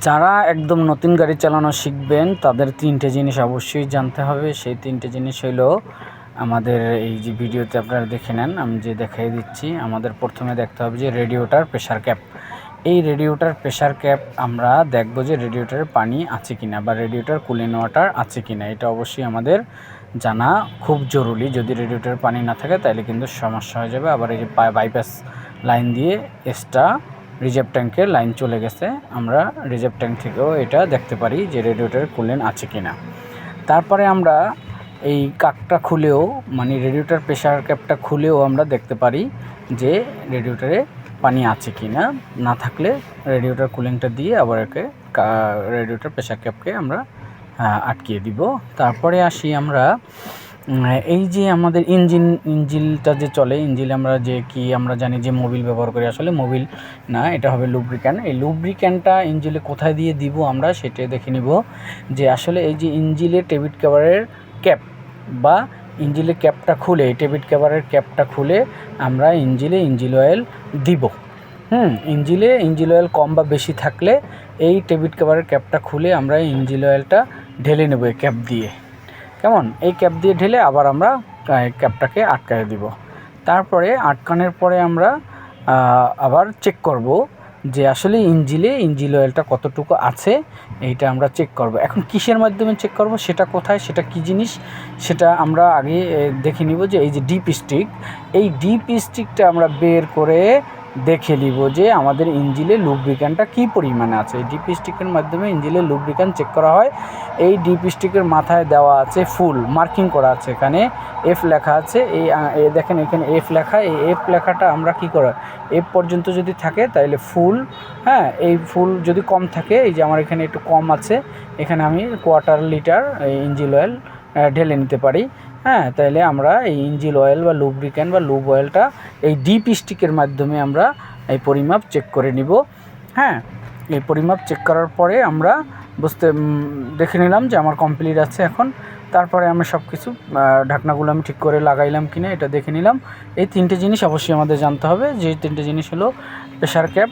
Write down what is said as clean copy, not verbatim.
যারা একদম নতুন গাড়ি চালানো শিখবেন তাদের তিনটে জিনিস অবশ্যই জানতে হবে। সেই তিনটে জিনিস হলো আমাদের এই যে ভিডিওতে আপনারা দেখে নেন, আমি যে দেখাই দিচ্ছি। আমাদের প্রথমে দেখতে হবে যে রেডিয়েটর প্রেসার ক্যাপ। এই রেডিয়েটর প্রেসার ক্যাপ আমরা দেখব যে রেডিয়েটরে পানি আছে কিনা বা রেডিয়েটর কুলিং ওয়াটার আছে কিনা, এটা অবশ্যই আমাদের জানা খুব জরুরি। যদি রেডিয়েটরে পানি না থাকে তাহলে কিন্তু সমস্যা হয়ে যাবে। আবার এই যে বাইপাস লাইন দিয়ে এক্সট্রা রিজার্ভ ট্যাঙ্কে লাইন চলে গেছে, আমরা রিজার্ভ ট্যাঙ্ক থেকেও এটা দেখতে পারি যে রেডিয়েটরে কুলেন্ট আছে কিনা। তারপরে আমরা এই কাকটা খুলেও, মানে রেডিয়েটর প্রেসার ক্যাপটা খুলেও আমরা দেখতে পারি যে রেডিয়েটরে পানি আছে কিনা। না থাকলে রেডিয়েটর কুলিংটা দিয়ে আবার একে রেডিয়েটর প্রেসার ক্যাপকে আমরা আটকিয়ে দিব। তারপরে আসি আমরা এই যে আমাদের ইঞ্জিনটা যে চলে, ইঞ্জিন আমরা যে কি আমরা জানি যে মোবিল ব্যবহার করি, আসলে মোবিল না, এটা হবে লুব্রিক্যান্ট। এই লুব্রিক্যান্টটা ইঞ্জিনে কোথায় দিয়ে দিব আমরা সেটা দেখে নিব। যে আসলে এই যে ইঞ্জিনের টেবিট কভারের ক্যাপ বা ইঞ্জিনের ক্যাপটা খুলে, টেবিট কভারের ক্যাপটা খুলে আমরা ইঞ্জিনে ইঞ্জিন অয়েল দিব। ইঞ্জিন অয়েল কম বা বেশি থাকলে এই টেবিট কভারের ক্যাপটা খুলে আমরা ইঞ্জিন অয়েলটা ঢেলে নেব এই ক্যাপ দিয়ে। কেমন, এই ক্যাপ দিয়ে ঢেলে আবার আমরা ক্যাপটাকে আটকায় দিব। তারপরে আটকানোর পরে আমরা আবার চেক করব যে আসলে ইঞ্জিন অয়েলটা কতটুকু আছে, এইটা আমরা চেক করব। এখন কিসের মাধ্যমে চেক করব, সেটা কোথায়, সেটা কি জিনিস, সেটা আমরা আগে দেখে নিব। যে এই যে ডিপ স্টিক, এই ডিপ স্টিকটা আমরা বের করে দেখে নিব যে আমাদের ইঞ্জিনের লুব্রিক্যান্টটা কী পরিমাণে আছে। এই ডিপ স্টিকের মাধ্যমে ইঞ্জিনের লুব্রিক্যান্ট চেক করা হয়। এই ডিপ স্টিকের মাথায় দেওয়া আছে ফুল, মার্কিং করা আছে, এখানে এফ লেখা আছে। এই দেখেন এখানে এফ লেখা, এই এফ লেখাটা আমরা কি করা, এফ পর্যন্ত যদি থাকে তাহলে ফুল। এই ফুল যদি কম থাকে, এই যে আমার এখানে একটু কম আছে, এখানে আমি কোয়ার্টার লিটার ইঞ্জিন অয়েল ঢেলে নিতে পারি। তাহলে আমরা এই ইঞ্জিন অয়েল বা লুব্রিক্যান্ট বা লুব অয়েলটা এই ডিপ স্টিকের মাধ্যমে আমরা এই পরিমাপ চেক করে নিব। এই পরিমাপ চেক করার পরে আমরা দেখে নিলাম যে আমার কমপ্লিট আছে এখন। তারপরে আমরা সব কিছু ঢাকনাগুলো আমি ঠিক করে লাগাইলাম কিনা এটা দেখে নিলাম। এই তিনটে জিনিস অবশ্যই আমাদের জানতে হবে। যে তিনটে জিনিস হলো প্রেসার ক্যাপ,